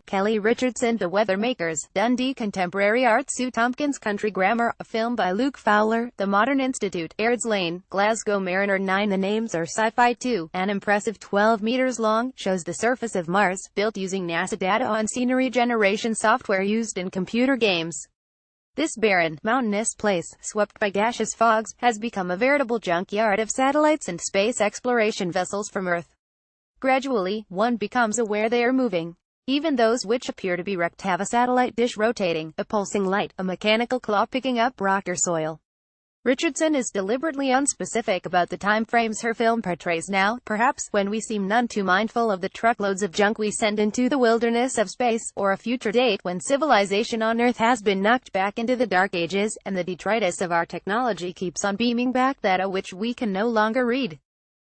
Kelly Richardson. The Weathermakers, Dundee. Contemporary art. Sue Tompkins. Country Grammar, a film by Luke Fowler. The Modern Institute, Aird's Lane, Glasgow. Mariner 9. The names are sci-fi too. An impressive 12 meters long, shows the surface of Mars, built using NASA data on scenery generation software used in computer games. This barren, mountainous place, swept by gaseous fogs, has become a veritable junkyard of satellites and space exploration vessels from Earth. Gradually, one becomes aware they are moving. Even those which appear to be wrecked have a satellite dish rotating, a pulsing light, a mechanical claw picking up rock or soil. Richardson is deliberately unspecific about the time frames her film portrays now, perhaps, when we seem none too mindful of the truckloads of junk we send into the wilderness of space, or a future date when civilization on Earth has been knocked back into the dark ages, and the detritus of our technology keeps on beaming back data which we can no longer read.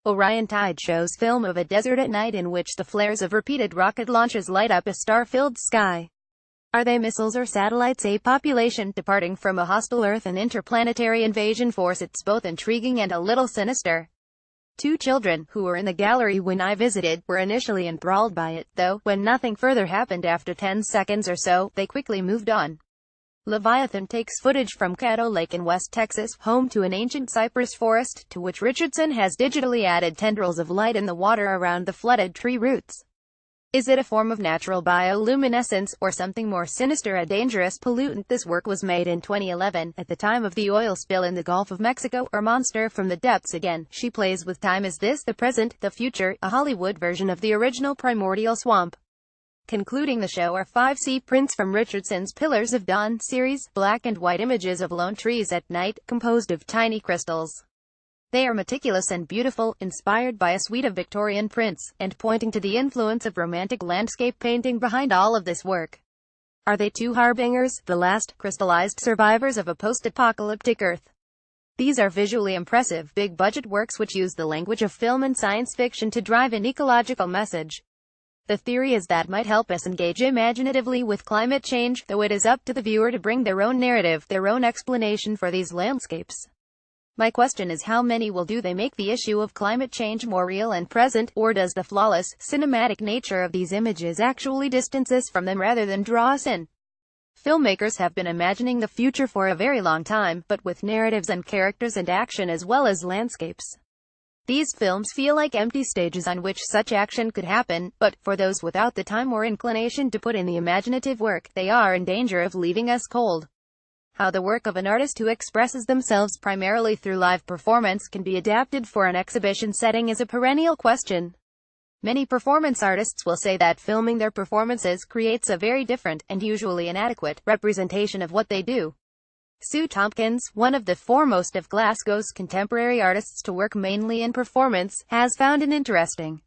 Orion Tide shows film of a desert at night in which the flares of repeated rocket launches light up a star-filled sky. Are they missiles or satellites? A population departing from a hostile Earth and interplanetary invasion force. It's both intriguing and a little sinister. Two children, who were in the gallery when I visited, were initially enthralled by it, though, when nothing further happened after 10 seconds or so, they quickly moved on. Leviathan takes footage from Caddo Lake in West Texas, home to an ancient cypress forest, to which Richardson has digitally added tendrils of light in the water around the flooded tree roots. Is it a form of natural bioluminescence, or something more sinister, a dangerous pollutant? This work was made in 2011, at the time of the oil spill in the Gulf of Mexico, or monster from the depths again. She plays with time. Is this the present, the future, a Hollywood version of the original primordial swamp? Concluding the show are 5 sea prints from Richardson's Pillars of Dawn series, black and white images of lone trees at night, composed of tiny crystals. They are meticulous and beautiful, inspired by a suite of Victorian prints, and pointing to the influence of romantic landscape painting behind all of this work. Are they two harbingers, the last, crystallized survivors of a post-apocalyptic Earth? These are visually impressive, big-budget works which use the language of film and science fiction to drive an ecological message. The theory is that might help us engage imaginatively with climate change, though it is up to the viewer to bring their own narrative, their own explanation for these landscapes. My question is, how many will do they make the issue of climate change more real and present, or does the flawless, cinematic nature of these images actually distance us from them rather than draw us in? Filmmakers have been imagining the future for a very long time, but with narratives and characters and action as well as landscapes. These films feel like empty stages on which such action could happen, but, for those without the time or inclination to put in the imaginative work, they are in danger of leaving us cold. How the work of an artist who expresses themselves primarily through live performance can be adapted for an exhibition setting is a perennial question. Many performance artists will say that filming their performances creates a very different, and usually inadequate, representation of what they do. Sue Tompkins, one of the foremost of Glasgow's contemporary artists to work mainly in performance, has found an interesting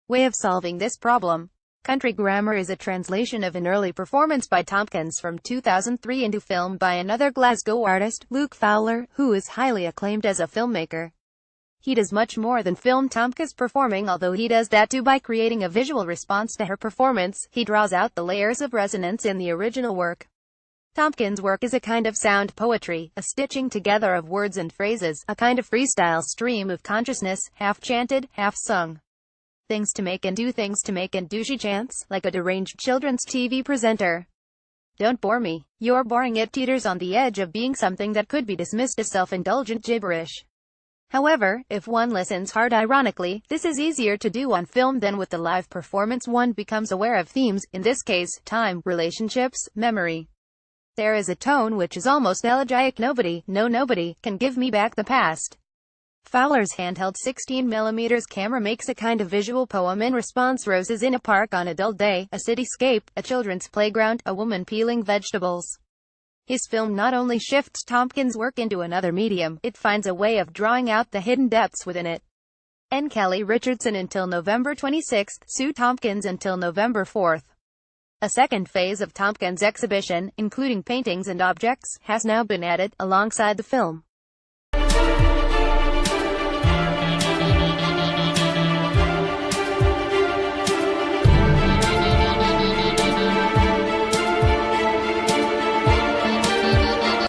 way of solving this problem. Country Grammar is a translation of an early performance by Tompkins from 2003 into film by another Glasgow artist, Luke Fowler, who is highly acclaimed as a filmmaker. He does much more than film Tompkins performing, although he does that too by creating a visual response to her performance. He draws out the layers of resonance in the original work. Tompkins' work is a kind of sound poetry, a stitching together of words and phrases, a kind of freestyle stream of consciousness, half chanted, half sung. Things to make and do, she chants, like a deranged children's TV presenter. Don't bore me. You're boring. It teeters on the edge of being something that could be dismissed as self-indulgent gibberish. However, if one listens hard, ironically, this is easier to do on film than with the live performance. One becomes aware of themes, in this case, time, relationships, memory. There is a tone which is almost elegiac. Nobody can give me back the past. Fowler's handheld 16mm camera makes a kind of visual poem in response. Roses in a park on a dull day, a cityscape, a children's playground, a woman peeling vegetables. His film not only shifts Tompkins' work into another medium, it finds a way of drawing out the hidden depths within it. N. Kelly Richardson until November 26, Sue Tompkins until November 4. A second phase of Tompkins' exhibition, including paintings and objects, has now been added, alongside the film.